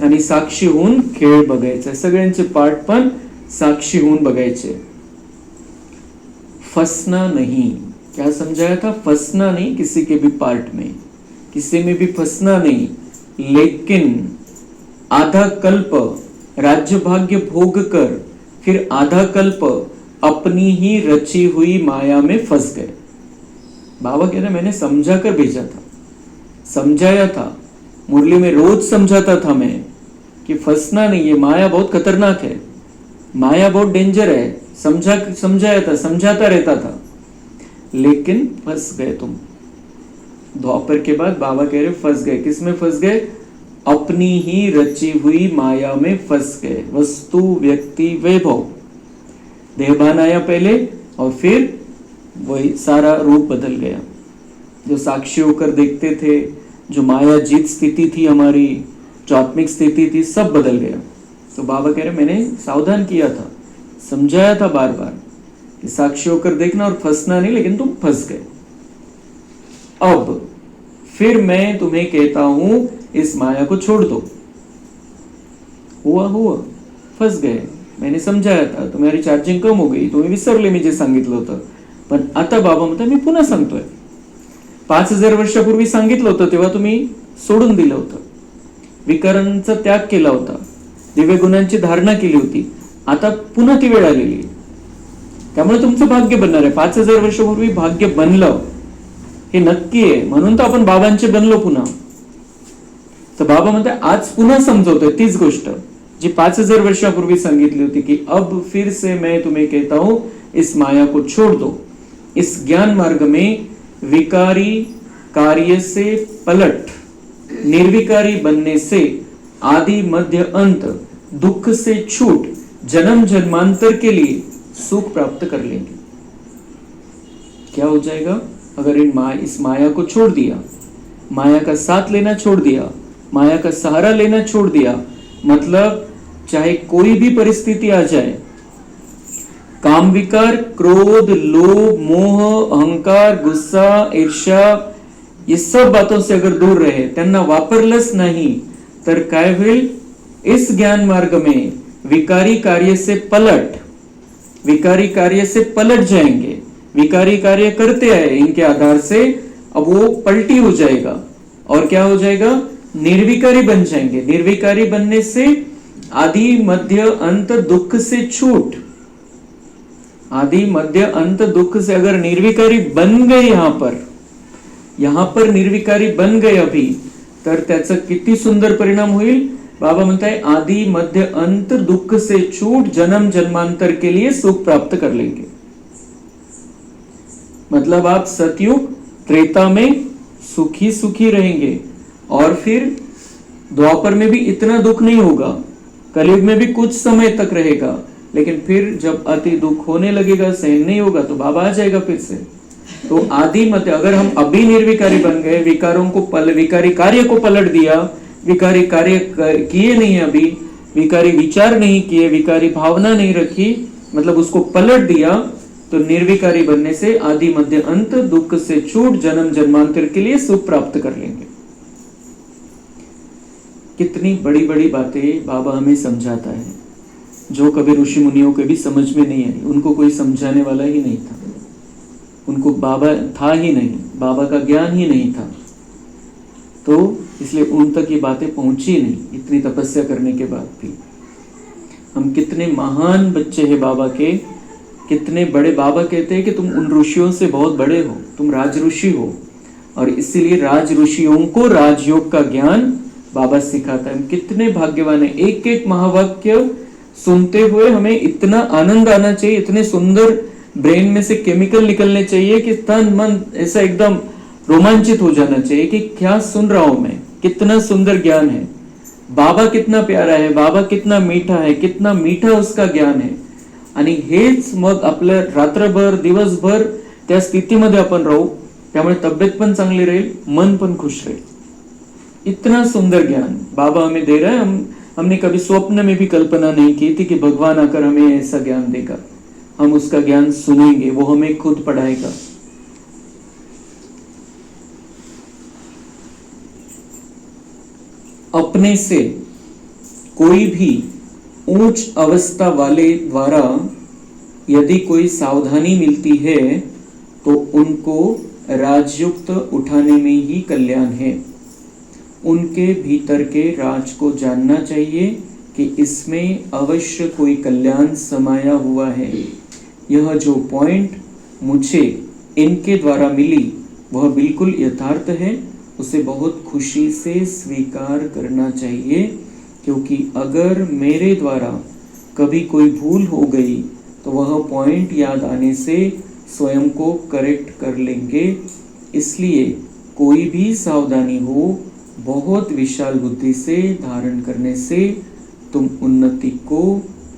आणि साक्षी होऊन खेळ बघायचा, सगळ्यांचे पार्ट पण साक्षी होऊन बघायचे। फंसना नहीं, क्या समझाया था? फंसना नहीं किसी के भी पार्ट में, किसी में भी फंसना नहीं। लेकिन आधा कल्प राज्य भाग्य भोग कर फिर आधा कल्प अपनी ही रची हुई माया में फंस गए। बाबा कह रहे मैंने समझा कर भेजा था, समझाया था, मुरली में रोज समझाता था मैं कि फंसना नहीं, ये माया बहुत खतरनाक है, माया बहुत डेंजर है, समझाया था, समझाता रहता था, लेकिन फंस गए तुम। द्वापर के बाद बाबा कह रहे फंस गए। किस में फंस गए? अपनी ही रची हुई माया में फंस गए। वस्तु व्यक्ति वैभव, देहभान आया पहले और फिर वही सारा रूप बदल गया। जो साक्षी होकर देखते थे, जो माया जीत स्थिति थी हमारी, जो आत्मिक स्थिति थी, सब बदल गया। तो बाबा कह रहे मैंने सावधान किया था, समझाया था बार बार कि साक्षी होकर देखना और फंसना नहीं, लेकिन तुम फंस गए। अब फिर मैं तुम्हें कहता हूं इस माया को छोड़ दो। हुआ फंस गए, मैंने समजाया था, तुम्हारी चार्जिंग कम हो गई, तुम्ही विसरले मी जे सांगितलं होतं। पण आता बाबा म्हणतात मी पुन्हा सांगतोय, 5000 वर्षापूर्वी सांगितलं होतं तेव्हा तुम्ही सोडून दिलं होतं, विकारांचा त्याग केला होता, दिव्य गुणांची धारणा केली होती, आता पुन्हा ती वेळ आलेली आहे, त्यामुळे तुमचं भाग्य बनणार आहे। 5000 वर्षापूर्वी भाग्य बनलं हे नक्की आहे, म्हणून तर आपण बाबांचे बनलो पुन्हा। तर बाबा म्हणतात आज पुन्हा समजवतोय तीच गोष्ट जी 5000 वर्षापूर्वी सांगितली होती कि अब फिर से मैं तुम्हें कहता हूं इस माया को छोड़ दो। इस ज्ञान मार्ग में विकारी कार्य से पलट निर्विकारी बनने से आदि मध्य अंत दुख से छूट जन्म जन्मांतर के लिए सुख प्राप्त कर लेंगे। क्या हो जाएगा अगर इस माया को छोड़ दिया, माया का साथ लेना छोड़ दिया, माया का सहारा लेना छोड़ दिया, मतलब चाहे कोई भी परिस्थिति आ जाए, काम विकार, क्रोध, लोभ, मोह, अहंकार, गुस्सा, ईर्ष्या, ये सब बातों से अगर दूर रहे, त्यांना वापरलंच नाही तर काय होईल? इस ज्ञान मार्ग में विकारी कार्य से पलट जाएंगे। विकारी कार्य करते आए इनके आधार से, अब वो पलटी हो जाएगा और क्या हो जाएगा? निर्विकारी बन जाएंगे। निर्विकारी बनने से आदि मध्य अंत दुख से छूट, आदि मध्य अंत दुख से अगर निर्विकारी बन गए, यहां पर निर्विकारी बन गए अभी, तर त्याचा किती सुंदर परिणाम होईल। बाबा म्हणताय आदि मध्य अंत दुख से छूट जन्म जन्मांतर के लिए सुख प्राप्त कर लेंगे। मतलब आप सतयुग त्रेता में सुखी सुखी रहेंगे और फिर द्वापर में भी इतना दुख नहीं होगा, कलयुग में भी कुछ समय तक रहेगा, लेकिन फिर जब अति दुख होने लगेगा, सहन नहीं होगा, तो बाबा आ जाएगा फिर से। तो आदि मत अगर हम अभी निर्विकारी बन गए, विकारी कार्य को पलट दिया, विकारी कार्य किए नहीं, अभी विकारी विचार नहीं किए, विकारी भावना नहीं रखी, मतलब उसको पलट दिया, तो निर्विकारी बनने से आदि मध्य अंत दुख से छूट जन्म जन्मांतर के लिए सुख प्राप्त कर लेंगे। कितनी बड़ी बड़ी बातें बाबा हमें समझाता है, जो कभी ऋषि मुनियों के भी समझ में नहीं आई। उनको कोई समझाने वाला ही नहीं था, उनको बाबा था ही नहीं, बाबा का ज्ञान ही नहीं था, तो इसलिए उन तक ये बातें पहुंची नहीं। इतनी तपस्या करने के बाद भी हम कितने महान बच्चे हैं बाबा के, कितने बड़े, बाबा कहते हैं कि तुम उन ऋषियों से बहुत बड़े हो, तुम राज ऋषि हो, और इसीलिए राज ऋषियों को राजयोग का ज्ञान बाबा सिखाता है। हम कितने भाग्यवान है, एक एक महावाक्य सुनते हुए हमें इतना आनंद आना चाहिए, इतने सुंदर ब्रेन में से केमिकल निकलने चाहिए कि तन मन ऐसा एकदम रोमांचित हो जाना चाहिए कि क्या सुन रहा हूं मैं, कितना सुंदर ज्ञान है, बाबा कितना प्यारा है, बाबा कितना मीठा है, कितना मीठा उसका ज्ञान है। आणि हेच मग आपल्या रात्रभर दिवसभर त्या स्थितीमध्ये आपण राहू, त्यामुळे तब्येत पण चांगली राहील, मन पण खुश रहेल। इतना सुंदर ज्ञान बाबा हमें दे रहा है। हमने कभी स्वप्न में भी कल्पना नहीं की थी कि भगवान आकर हमें ऐसा ज्ञान देगा। हम उसका ज्ञान सुनेंगे, वो हमें खुद पढ़ाएगा। अपने से कोई भी उच्च अवस्था वाले द्वारा यदि कोई सावधानी मिलती है तो उनको राजयुक्त उठाने में ही कल्याण है। उनके भीतर के राज को जानना चाहिए कि इसमें अवश्य कोई कल्याण समाया हुआ है। यह जो पॉइंट मुझे इनके द्वारा मिली वह बिल्कुल यथार्थ है, उसे बहुत खुशी से स्वीकार करना चाहिए, क्योंकि अगर मेरे द्वारा कभी कोई भूल हो गई तो वह पॉइंट याद आने से स्वयं को करेक्ट कर लेंगे। इसलिए कोई भी सावधानी हो, बहुत विशाल बुद्धि से धारण करने से तुम उन्नति को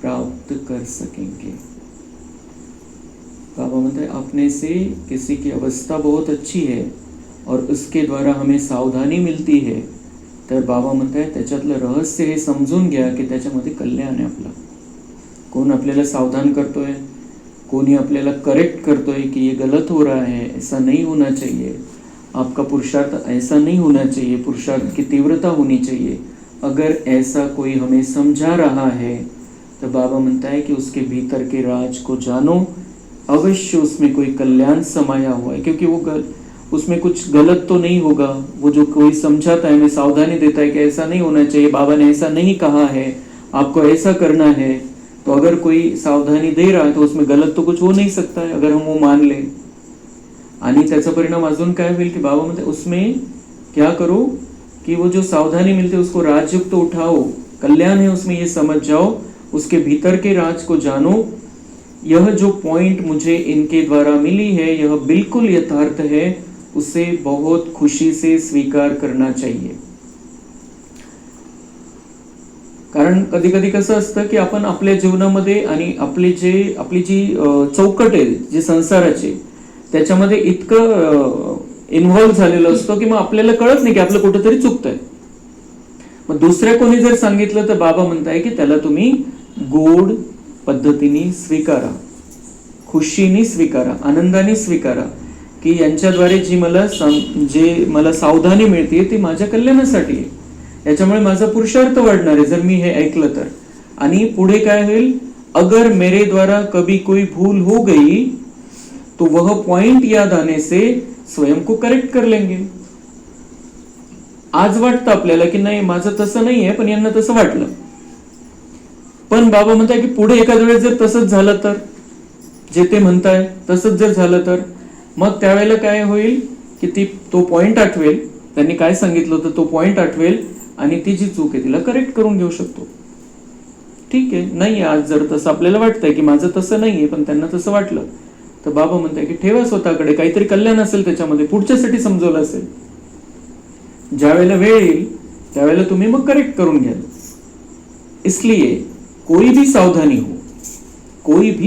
प्राप्त कर सकेंगे। बाबा म्हणते हैं अपने से किसी की अवस्था बहुत अच्छी है और उसके द्वारा हमें सावधानी मिलती है, तर बाबा म्हणते हैं त्याच्यातलं रहस्य हे समजून घ्या की त्याच्यामध्ये कल्याण आहे आपलं। कोण आपल्याला सावधान करतोय, कोणी आपल्याला करेक्ट करतोय कि ये गलत हो रहा है, ऐसा नहीं होना चाहिए, आपका पुरुषार्थ ऐसा नहीं होना चाहिए, पुरुषार्थ की तीव्रता होनी चाहिए। अगर ऐसा कोई हमें समझा रहा है तो बाबा म्हणता है कि उसके भीतर के राज को जानो, अवश्य उसमें कोई कल्याण समाया हुआ है, क्योंकि वो उसमें कुछ गलत तो नहीं होगा। वो जो कोई समझाता है, हमें सावधानी देता है कि ऐसा नहीं होना चाहिए, बाबा ने ऐसा नहीं कहा है, आपको ऐसा करना है, तो अगर कोई सावधानी दे रहा है तो उसमें गलत तो कुछ हो नहीं सकता है, अगर हम वो मान ले। आणि त्याचा परिणाम अजून काय होईल कि बाबा म्हणते उसमें क्या करो कि वो जो सावधानी मिलती है उसको राजयुक्त तो उठाओ, कल्याण है उसमें, ये समझ जाओ, उसके भीतर के राज को जानो। यह जो पॉइंट मुझे इनके द्वारा मिली है यह बिल्कुल यथार्थ है, उसे बहुत खुशी से स्वीकार करना चाहिए। कारण कधी कधी कसं असतं की आपण आपल्या जीवनामध्ये आणि आपली जी चौकट आहे जी संसाराची, त्याच्यामध्ये इतकं इन्व्हॉल्व झालेलं असतो की मग आपल्याला कळत नाही की आपलं कुठेतरी चुकतंय। मग दुसऱ्या कोणी जर सांगितलं तर बाबा म्हणताय की त्याला तुम्ही गोड पद्धतीने स्वीकारा, खुशीने स्वीकारा, आनंदाने स्वीकारा की यांच्याद्वारे जे मला सावधानी मिळते ती माझ्या कल्याणासाठी आहे, याच्यामुळे माझा पुरुषार्थ वाढणार आहे जर मी हे ऐकलं तर। आणि पुढे काय होईल, अगर मेरे द्वारा कभी कोई भूल हो गई तो वह पॉइंट याद आने से स्वयं को करेक्ट कर लेंगे। आज वाटतं आपल्याला की नाही माझं तसं नाही आहे, पण यांना तसं वाटलं, पण बाबा म्हणताय की पुढे एखाद्या वेळेस जर तसंच झालं तर, जे ते म्हणताय तसंच जर झालं तर मग त्यावेळेला काय होईल की तो पॉइंट आठवेल, त्यांनी काय सांगितलं होतं तो पॉइंट आठवेल आणि ती जी चूक आहे तिला करेक्ट करून घेऊ शकतो। ठीक आहे, नाही आज जर तसं आपल्याला वाटतंय की माझं तसं नाहीये पण त्यांना तसं वाटलं, तर बाबा म्हणताय की ठेवा स्वतःकडे, काहीतरी कल्याण असेल त्याच्यामध्ये, पुढच्यासाठी समजवलं असेल, ज्या वेळेला वेळ येईल त्यावेळेला तुम्ही मग करेक्ट करून घ्याल। इसलिए कोई भी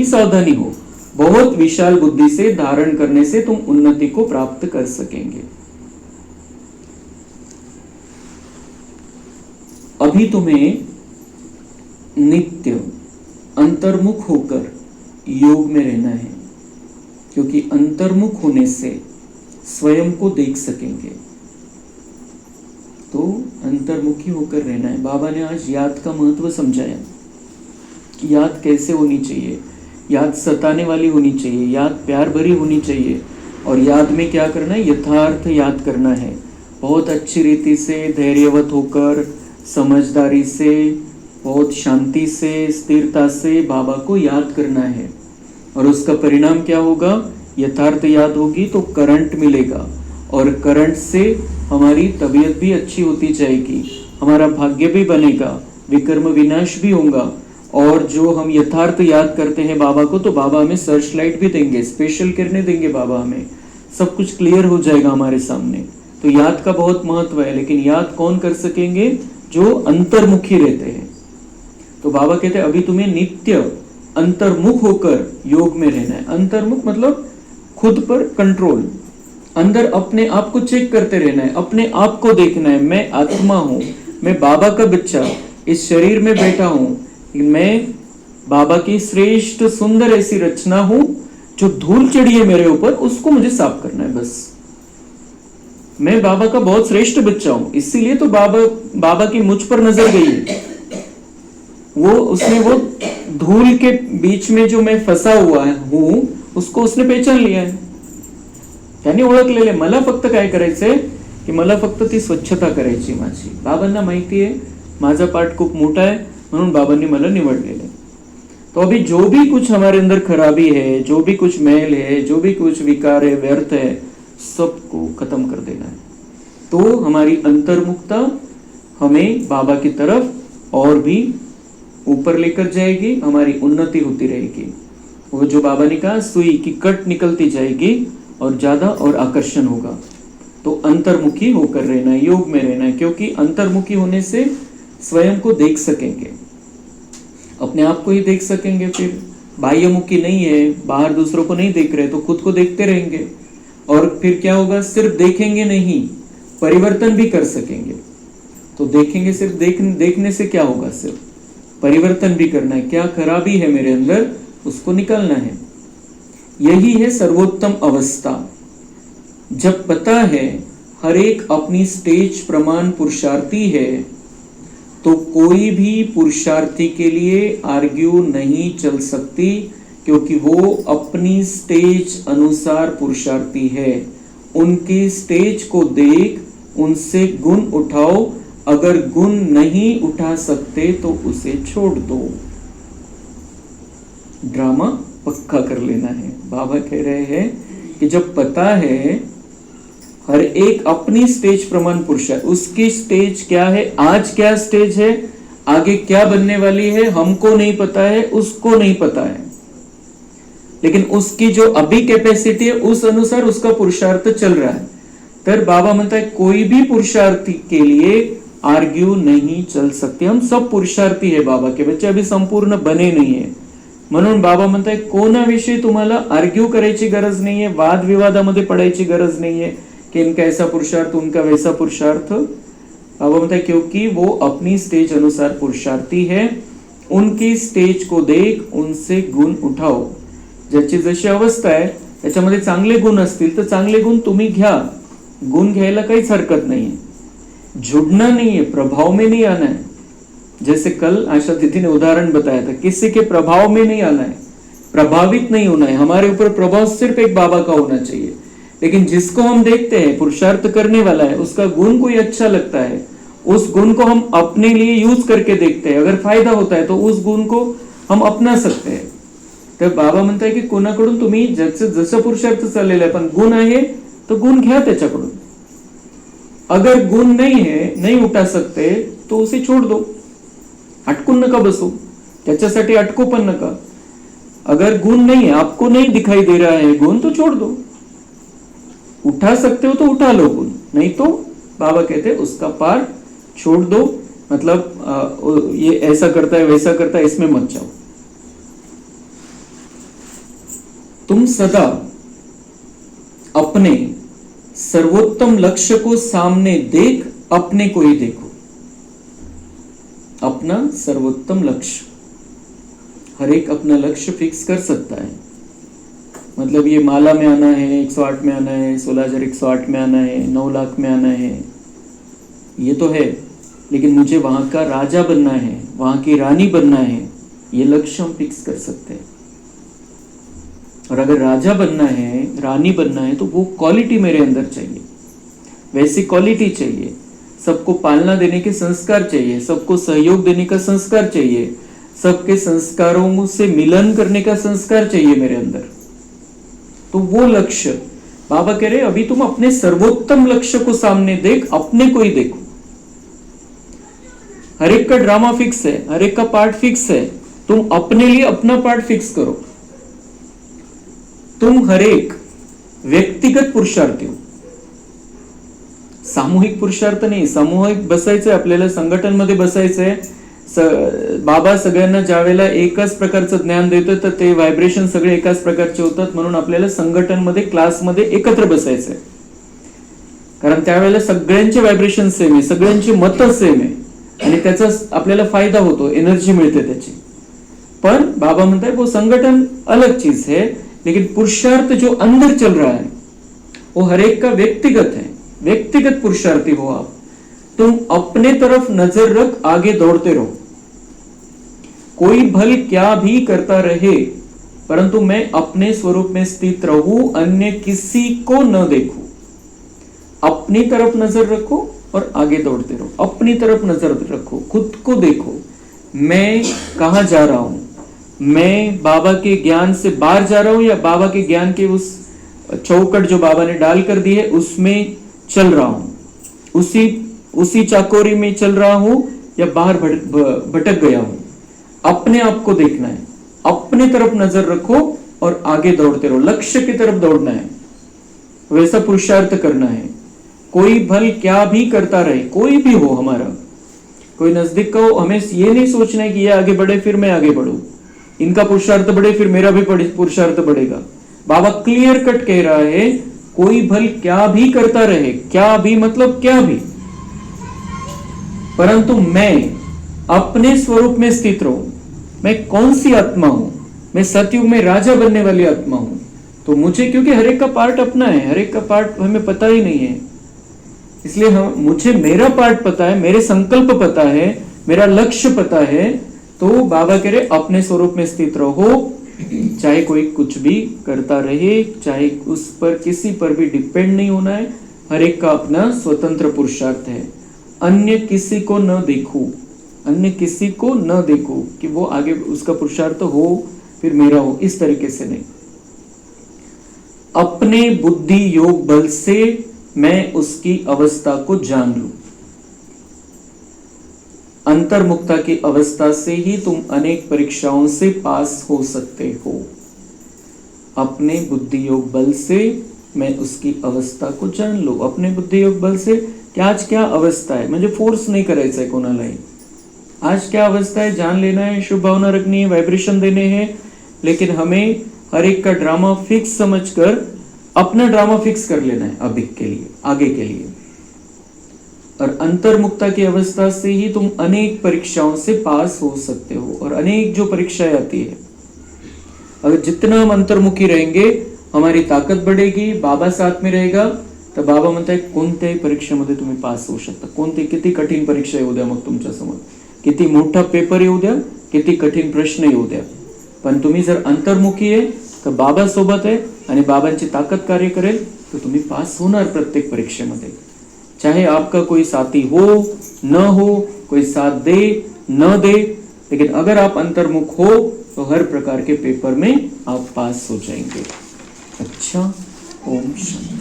सावधानी हो, बहुत विशाल बुद्धि से धारण करने से तुम उन्नति को प्राप्त कर सकेंगे। अभी तुम्हें नित्य अंतर्मुख होकर योग में रहना है, क्योंकि अंतर्मुख होने से स्वयं को देख सकेंगे। तो अंतर्मुखी होकर रहना है। बाबा ने आज याद का महत्व समझाया कि याद कैसे होनी चाहिए, याद सताने वाली होनी चाहिए, याद प्यार भरी होनी चाहिए, और याद में क्या करना है, यथार्थ याद करना है। बहुत अच्छी रीति से धैर्यवत होकर, समझदारी से, बहुत शांति से, स्थिरता से बाबा को याद करना है। और उसका परिणाम क्या होगा? यथार्थ याद होगी तो करंट मिलेगा, और करंट से हमारी तबीयत भी अच्छी होती जाएगी, हमारा भाग्य भी बनेगा, विकर्म विनाश भी होगा। और जो हम यथार्थ याद करते हैं बाबा को, तो बाबा हमें सर्च लाइट भी देंगे, स्पेशल किरणें देंगे बाबा हमें, सब कुछ क्लियर हो जाएगा हमारे सामने। तो याद का बहुत महत्व है, लेकिन याद कौन कर सकेंगे? जो अंतर्मुखी रहते हैं। तो बाबा कहते हैं अभी तुम्हें नित्य अंतर्मुख होकर योग में रहना है। अंतर्मुख मतलब खुद पर कंट्रोल, अंदर अपने आप को चेक करते रहना है, अपने आप को देखना है। मैं आत्मा हूं, मैं बाबा का बच्चा इस शरीर में बैठा हूं, मैं बाबा की श्रेष्ठ सुंदर ऐसी रचना हूं, जो धूल चढ़ी है मेरे ऊपर उसको मुझे साफ करना है बस। मैं बाबा का बहुत श्रेष्ठ बच्चा हूं, इसीलिए तो बाबा की मुझ पर नजर गई है। उसने वो धूल के बीच में जो मैं फंसा हुआ हूं उसको उसने पहचान लिया है, यानी ओळखलेले। मला फक्त काय करायचंय की मला फक्त ती स्वच्छता करायची माझी। बाबांना माहिती आहे माझा पाठ खूप मोठा है, म्हणून बाबांनी मला निवडलेलं आहे। तो अभी जो भी कुछ हमारे अंदर खराबी है, जो भी कुछ मैल है, जो भी कुछ विकार है, व्यर्थ है, सबको खत्म कर देना है। तो हमारी अंतर्मुखता हमें बाबा की तरफ और भी ऊपर लेकर जाएगी, हमारी उन्नति होती रहेगी। वो जो बाबा ने कहा सुई की कट निकलती जाएगी और ज्यादा और आकर्षण होगा। तो अंतर्मुखी होकर रहना है, योग में रहना है, क्योंकि अंतर्मुखी होने से स्वयं को देख सकेंगे, अपने आप को ही देख सकेंगे। फिर बाह्यमुखी नहीं है, बाहर दूसरों को नहीं देख रहे, तो खुद को देखते रहेंगे। और फिर क्या होगा? सिर्फ देखेंगे नहीं, परिवर्तन भी कर सकेंगे। तो देखेंगे, सिर्फ देखने से क्या होगा? सिर्फ परिवर्तन भी करना है। क्या खराबी है मेरे अंदर, उसको निकालना है। यही है सर्वोत्तम अवस्था। जब पता है हर एक अपनी स्टेज प्रमाण पुरुषार्थी है, तो कोई भी पुरुषार्थी के लिए आर्ग्यू नहीं चल सकती, क्योंकि वो अपनी स्टेज अनुसार पुरुषार्थी है। उनकी स्टेज को देख, उनसे गुण उठाओ, अगर गुण नहीं उठा सकते तो उसे छोड़ दो। ड्रामा पक्का कर लेना है। बाबा कह रहे हैं कि जब पता है हर एक अपनी स्टेज प्रमाण पुरुष है, उसकी स्टेज क्या है, आज क्या स्टेज है, आगे क्या बनने वाली है, हमको नहीं पता है, उसको नहीं पता है, लेकिन उसकी जो अभी कैपेसिटी है उस अनुसार उसका पुरुषार्थ चल रहा है। तर बाबा म्हणता है कोई भी पुरुषार्थी के लिए आर्ग्यू नहीं चल सकते। हम सब पुरुषार्थी है, बाबा के बच्चे अभी संपूर्ण बने नहीं है, म्हणून बाबा म्हणताय कोणाविषयी तुम्हाला आर्ग्यू करायची गरज नाहीये, वाद विवादामध्ये पडायची गरज नाहीये कि इनका ऐसा पुरुषार्थ उनका वैसा पुरुषार्थ। बाबा म्हणताय क्योंकि वो अपनी स्टेज अनुसार पुरुषार्थी है, उनकी स्टेज को देख, उनसे गुण उठाओ। ज्याची जशी अवस्था आहे त्याच्यामध्ये चांगले गुण असतील तर चांगले गुण तुम्ही घ्या, गुण घ्यायला काहीच हरकत नहीं, जुड़ना नहीं है, प्रभाव में नहीं आना है। जैसे कल आशा दीदी ने उदाहरण बताया था, किसी के प्रभाव में नहीं आना है, प्रभावित नहीं होना है। हमारे ऊपर प्रभाव सिर्फ एक बाबा का होना चाहिए, लेकिन जिसको हम देखते हैं पुरुषार्थ करने वाला है, उसका गुण कोई अच्छा लगता है, उस गुण को हम अपने लिए यूज करके देखते हैं, अगर फायदा होता है तो उस गुण को हम अपना सकते हैं। तर बाबा म्हणताय की कोणाकडून तुम्ही जसं पुरुषार्थ चाललेला आहे, पण गुण आहे तो गुण घ्या त्याच्याकडून। अगर गुण नहीं है, नहीं उठा सकते तो उसे छोड़ दो, अटकून नका बसो, त्याच्यासाठी अटको पण नका। अगर गुण नहीं है, आपको नहीं दिखाई दे रहा है गुण, तो छोड़ दो। उठा सकते हो तो उठा लो गुण, नहीं तो बाबा कहते हैं उसका पार छोड़ दो। मतलब ये ऐसा करता है वैसा करता है, इसमें मत जाओ। तुम सदा अपने सर्वोत्तम लक्ष्य को सामने देख, अपने को ही देखो। अपना सर्वोत्तम लक्ष्य, हर एक अपना लक्ष्य फिक्स कर सकता है। मतलब ये माला में आना है, 108 में आना है, 16,108 में आना है, 9 लाख में आना है, ये तो है, लेकिन मुझे वहां का राजा बनना है, वहां की रानी बनना है, ये लक्ष्य हम फिक्स कर सकते हैं। और अगर राजा बनना है, रानी बनना है, तो वो क्वालिटी मेरे अंदर चाहिए, वैसी क्वालिटी चाहिए। सबको पालना देने के संस्कार चाहिए, सबको सहयोग देने का संस्कार चाहिए, सबके संस्कारों से मिलन करने का संस्कार चाहिए मेरे अंदर। तो वो लक्ष्य बाबा कह रहे अभी तुम अपने सर्वोत्तम लक्ष्य को सामने देख, अपने को ही देखो। हर एक का ड्रामा फिक्स है, हर एक का पार्ट फिक्स है, तुम अपने लिए अपना पार्ट फिक्स करो। तुम हर एक व्यक्तिगत पुरुषार्थी हो, सामूहिक पुरुषार्थ नाही। सामूहिक बसायचंय आपल्याला, संघटनमध्ये बसायचंय। बाबा सगळ्यांना ज्या वेळेला एकाच प्रकारचं ज्ञान देतोय तर ते व्हायब्रेशन सगळे एकाच प्रकारचे होतात, म्हणून आपल्याला संघटनमध्ये क्लासमध्ये एकत्र बसायचंय, कारण त्यावेळेला सगळ्यांचे व्हायब्रेशन सेम आहे, सगळ्यांची मतं सेम आहे आणि त्याचा आपल्याला फायदा होतो, एनर्जी मिळते त्याची। पण बाबा म्हणताय वो संगठन अलग चीज है, लेकिन पुरुषार्थ जो अंदर चल रहा है वो हर एक का व्यक्तिगत है। व्यक्तिगत पुरुषार्थी हो आप, तुम अपने तरफ नजर रख, आगे दौड़ते रहो। कोई भल क्या भी करता रहे, परंतु मैं अपने स्वरूप में स्थित रहूं, अन्य किसी को न देखूं। अपनी तरफ नजर रखो और आगे दौड़ते रहो। अपनी तरफ नजर रखो, खुद को देखो, मैं कहां जा रहा हूं, मैं बाबा के ज्ञान से बाहर जा रहा हूं या बाबा के ज्ञान के उस चौकट जो बाबा ने डाल कर दी है उसमें चल रहा हूं, उसी चाकोरी में चल रहा हूं या बाहर भटक गया हूं। अपने आप को देखना है, अपने तरफ नजर रखो और आगे दौड़ते रहो। लक्ष्य की तरफ दौड़ना है, वैसा पुरुषार्थ करना है। कोई भल क्या भी करता रहे, कोई भी हो हमारा, कोई नजदीक का हो, हमें ये नहीं सोचना है कि ये आगे बढ़े फिर मैं आगे बढ़ूं, इनका पुरुषार्थ बढ़े फिर मेरा भी पुरुषार्थ बढ़ेगा। बाबा क्लियर कट कह रहा है कोई भल क्या भी करता रहे, क्या भी मतलब क्या भी, परंतु मैं अपने स्वरूप में स्थित रहूं। मैं कौन सी आत्मा हूं, मैं सतयुग में राजा बनने वाली आत्मा हूं। तो मुझे, क्योंकि हर एक का पार्ट अपना है, हर एक का पार्ट हमें पता ही नहीं है, इसलिए मुझे मेरा पार्ट पता है, मेरे संकल्प पता है, मेरा लक्ष्य पता है। तो बाबा कह रहे अपने स्वरूप में स्थित रहो, चाहे कोई कुछ भी करता रहे, चाहे उस पर किसी पर भी डिपेंड नहीं होना है। हर एक का अपना स्वतंत्र पुरुषार्थ है। अन्य किसी को न देखो, अन्य किसी को न देखो कि वो आगे उसका पुरुषार्थ हो फिर मेरा हो, इस तरीके से नहीं। अपने बुद्धि योग बल से मैं उसकी अवस्था को जान लूं। अंतर्मुक्ता की अवस्था से ही तुम अनेक परीक्षाओं से पास हो सकते हो। अपने बुद्धि योग बल से मैं उसकी अवस्था को जान लो। अपने बुद्धि योग बल से कि आज क्या अवस्था है, म्हणजे फोर्स नाही करायचा आहे कोणालाही। आज क्या अवस्था है जान लेना है, शुभ भावना रखनी है, वाइब्रेशन देने हैं, लेकिन हमें हर एक का ड्रामा फिक्स समझकर अपना ड्रामा फिक्स कर लेना है अभी के लिए, आगे के लिए। और अंतर्मुक्ता की अवस्था से ही तुम अनेक परीक्षाओं से पास हो सकते हो। और अनेक जो परीक्षाएं आती है, अगर जितना हम अंतर्मुखी रहेंगे हमारी ताकत बढ़ेगी, बाबा साथ में रहेगा, तर बाबा म्हणताय कोणत्याही परीक्षेमध्ये तुम्ही पास होऊ शकता। कोणती किती कठीण परीक्षा येऊ द्या, मग तुमच्या समोर किती मोठा पेपर येऊ द्या, किती कठीण प्रश्न येऊ द्या, पण तुम्ही जर अंतर्मुखी आहे तर बाबा सोबत आहे आणि बाबांची ताकद कार्य करेल तर तुम्ही पास होणार प्रत्येक परीक्षेमध्ये। चाहे आपका कोई साथी हो न हो, कोई साथ दे न दे, लेकिन अगर आप अंतर्मुख हो तो हर प्रकार के पेपर में आप पास हो जाएंगे। अच्छा, ओम शांति।